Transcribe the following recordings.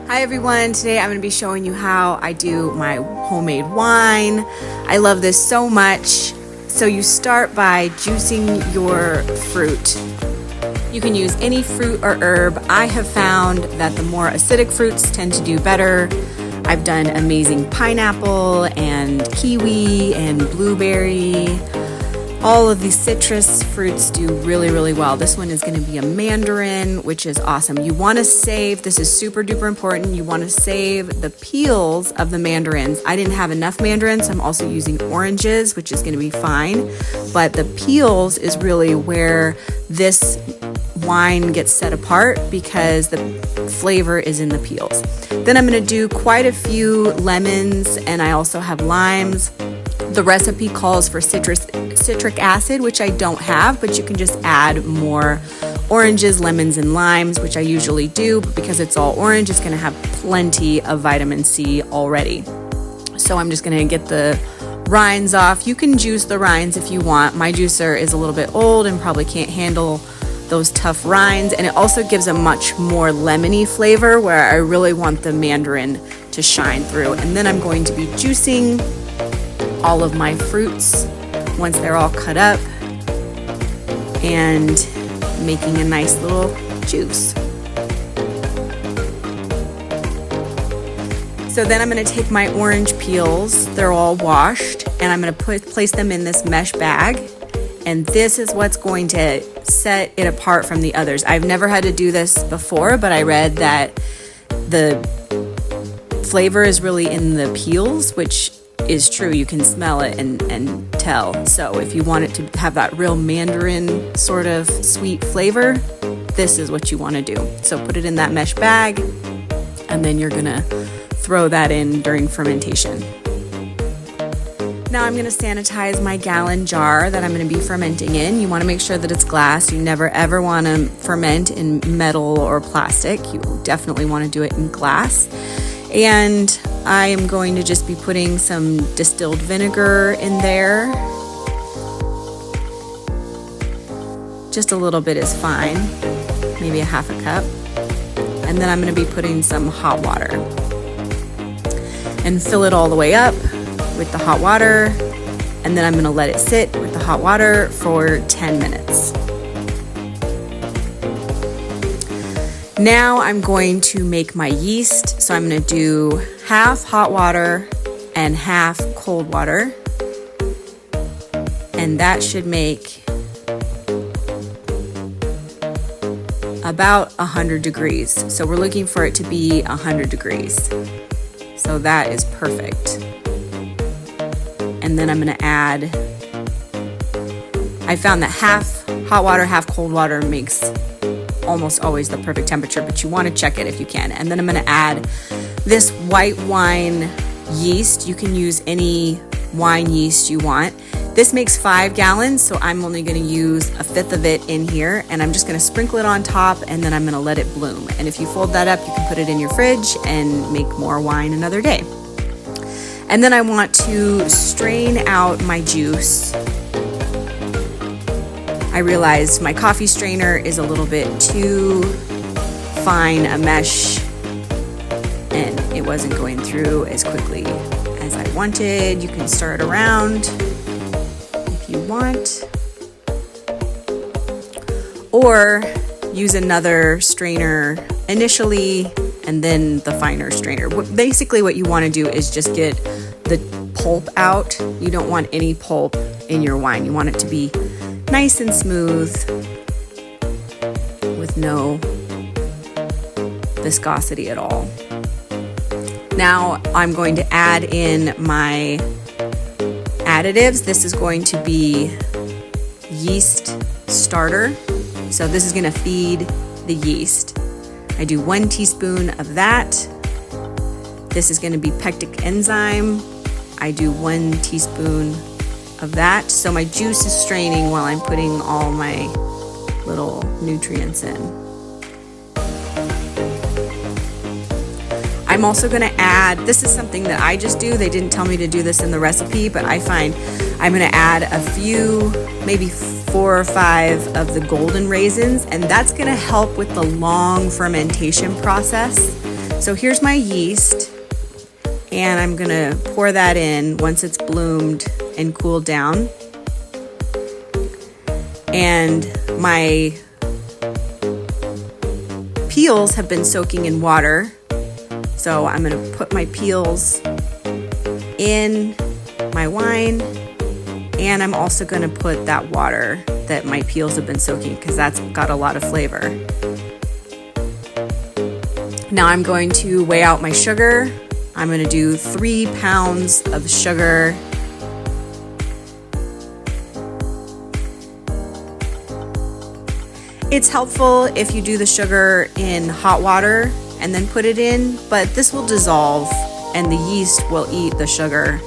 Hi everyone, today I'm going to be showing you how I do my homemade wine. I love this so much. So you start by juicing your fruit. You can use any fruit or herb. I have found that the more acidic fruits tend to do better. I've done amazing pineapple and kiwi and blueberry. All of these citrus fruits do really well. This one is going to be a mandarin, which is awesome. You want to save, this is super duper important, you want to save the peels of the mandarins. I didn't have enough mandarins, so I'm also using oranges, which is going to be fine. But the peels is really where this wine gets set apart because the flavor is in the peels. Then I'm going to do quite a few lemons, and I also have limes. The recipe calls for citric acid, which I don't have, but you can just add more oranges, lemons, and limes, which I usually do, but because it's all orange, it's going to have plenty of vitamin C already. So I'm just going to get the rinds off. You can juice the rinds if you want. My juicer is a little bit old and probably can't handle those tough rinds, and it also gives a much more lemony flavor where I really want the mandarin to shine through. And then I'm going to be juicing all of my fruits once they're all cut up and making a nice little juice. So then I'm going to take my orange peels, they're all washed, and I'm going to place them in this mesh bag, and this is what's going to set it apart from the others. I've never had to do this before, but I read that the flavor is really in the peels, which is true. You can smell it and tell. So if you want it to have that real mandarin sort of sweet flavor, this is what you want to do. So put it in that mesh bag, and then you're gonna throw that in during fermentation. Now I'm gonna sanitize my gallon jar that I'm gonna be fermenting in. You wanna make sure that it's glass. You never ever wanna ferment in metal or plastic. You definitely wanna do it in glass. And I am going to just be putting some distilled vinegar in there. Just a little bit is fine, maybe a half a cup. And then I'm going to be putting some hot water and fill it all the way up with the hot water. And then I'm going to let it sit with the hot water for 10 minutes. Now I'm going to make my yeast. So I'm going to do half hot water and half cold water. And that should make about 100 degrees. So we're looking for it to be 100 degrees. So that is perfect. And then I'm going to add, I found that half hot water, half cold water makes almost always the perfect temperature, but you want to check it if you can. And then I'm going to add this white wine yeast. You can use any wine yeast you want. This makes 5 gallons, so I'm only going to use a fifth of it in here, and I'm just going to sprinkle it on top, and then I'm going to let it bloom. And if you fold that up, you can put it in your fridge and make more wine another day. And then I want to strain out my juice. I realized my coffee strainer is a little bit too fine a mesh, and it wasn't going through as quickly as I wanted. You can stir it around if you want, or use another strainer initially and then the finer strainer. Basically what you want to do is just get the pulp out. You don't want any pulp in your wine. You want it to be nice and smooth with no viscosity at all. Now I'm going to add in my additives. This is going to be yeast starter. So this is going to feed the yeast. I do 1 teaspoon of that. This is going to be pectic enzyme. I do 1 teaspoon of that. So my juice is straining while I'm putting all my little nutrients in. I'm also going to add, this is something that I just do. They didn't tell me to do this in the recipe, but I find I'm going to add a few, maybe 4 or 5 of the golden raisins, and that's going to help with the long fermentation process. So here's my yeast, and I'm gonna pour that in once it's bloomed and cooled down. And my peels have been soaking in water, so I'm gonna put my peels in my wine, and I'm also gonna put that water that my peels have been soaking, because that's got a lot of flavor. Now I'm going to weigh out my sugar. I'm going to do 3 pounds of sugar. It's helpful if you do the sugar in hot water and then put it in, but this will dissolve and the yeast will eat the sugar.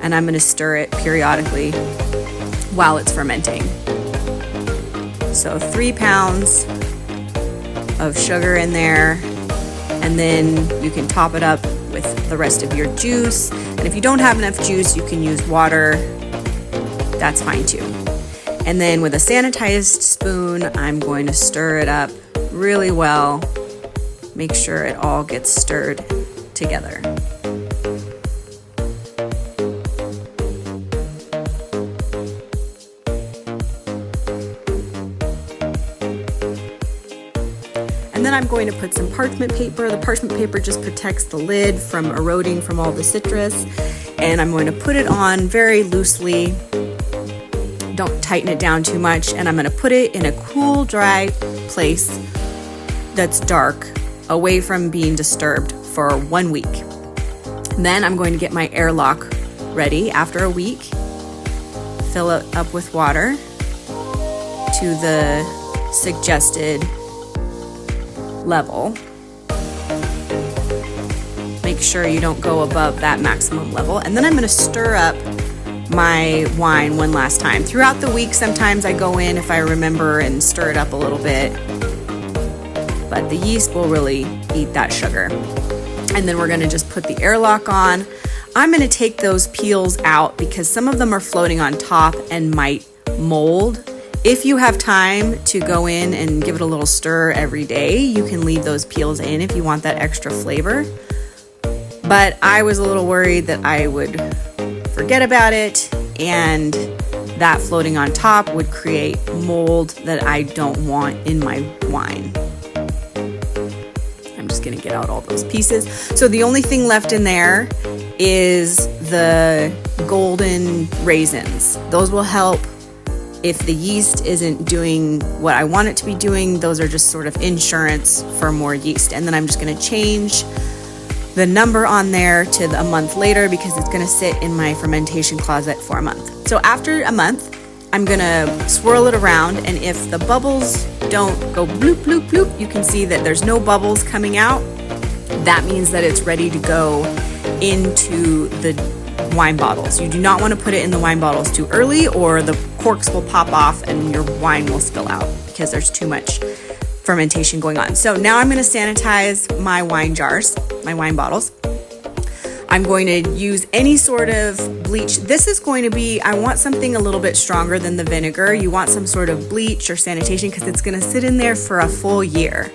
And I'm going to stir it periodically while it's fermenting. So 3 pounds of sugar in there, and then you can top it up with the rest of your juice. And if you don't have enough juice, you can use water. That's fine too. And then with a sanitized spoon, I'm going to stir it up really well. Make sure it all gets stirred together. And then I'm going to put some parchment paper. The parchment paper just protects the lid from eroding from all the citrus. And I'm going to put it on very loosely. Don't tighten it down too much. And I'm going to put it in a cool, dry place that's dark, away from being disturbed, for 1 week. And then I'm going to get my airlock ready after a week. Fill it up with water to the suggested level. Make sure you don't go above that maximum level. And then I'm going to stir up my wine one last time. Throughout the week, sometimes I go in, if I remember, and stir it up a little bit. But the yeast will really eat that sugar. And then we're going to just put the airlock on. I'm going to take those peels out because some of them are floating on top and might mold. If you have time to go in and give it a little stir every day, you can leave those peels in if you want that extra flavor. But I was a little worried that I would forget about it and that floating on top would create mold that I don't want in my wine. I'm just gonna get out all those pieces. So the only thing left in there is the golden raisins. Those will help if the yeast isn't doing what I want it to be doing. Those are just sort of insurance for more yeast. And then I'm just gonna change the number on there to a month later because it's gonna sit in my fermentation closet for a month. So after a month, I'm gonna swirl it around, and if the bubbles don't go bloop, bloop, bloop, you can see that there's no bubbles coming out. That means that it's ready to go into the wine bottles. You do not want to put it in the wine bottles too early or the corks will pop off and your wine will spill out because there's too much fermentation going on. So now I'm going to sanitize my wine jars, my wine bottles. I'm going to use any sort of bleach. This is going to be, I want something a little bit stronger than the vinegar. You want some sort of bleach or sanitation because it's going to sit in there for a full year.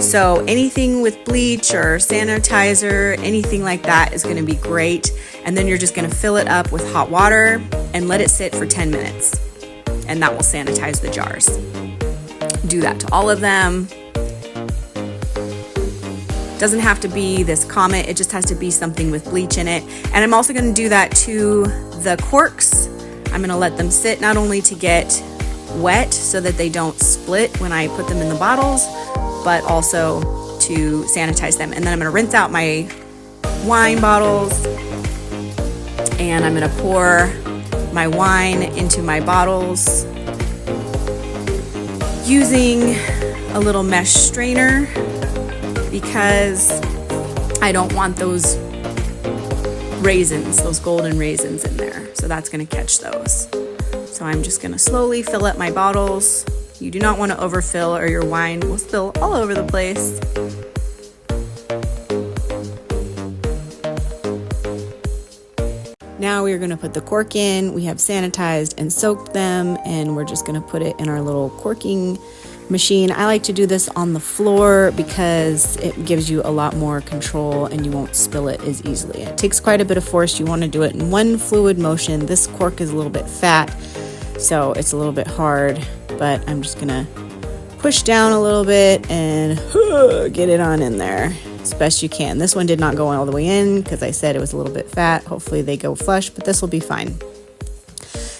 So anything with bleach or sanitizer, anything like that is going to be great. And then you're just going to fill it up with hot water and let it sit for 10 minutes. And that will sanitize the jars. Do that to all of them. Doesn't have to be this Comet, it just has to be something with bleach in it. And I'm also gonna do that to the corks. I'm gonna let them sit not only to get wet so that they don't split when I put them in the bottles, but also to sanitize them. And then I'm gonna rinse out my wine bottles and I'm gonna pour my wine into my bottles using a little mesh strainer, because I don't want those raisins, those golden raisins in there. So that's gonna catch those. So I'm just gonna slowly fill up my bottles. You do not want to overfill or your wine will spill all over the place. Now we're gonna put the cork in. We have sanitized and soaked them, and we're just gonna put it in our little corking machine. I like to do this on the floor because it gives you a lot more control and you won't spill it as easily. It takes quite a bit of force. You want to do it in one fluid motion. This cork is a little bit fat, so it's a little bit hard, but I'm just gonna push down a little bit and get it on in there as best you can. This one did not go all the way in because I said it was a little bit fat. Hopefully they go flush, but this will be fine.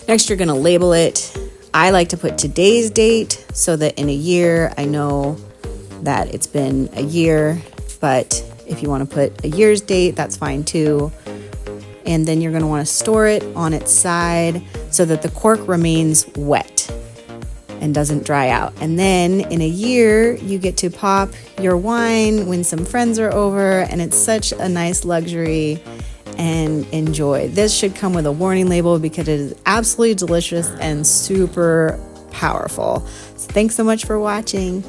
Next, you're gonna label it. I like to put today's date so that in a year I know that it's been a year, but if you want to put a year's date, that's fine too. And then you're going to want to store it on its side so that the cork remains wet and doesn't dry out. And then in a year, you get to pop your wine when some friends are over, and it's such a nice luxury and enjoy. This should come with a warning label because it is absolutely delicious and super powerful. So thanks so much for watching.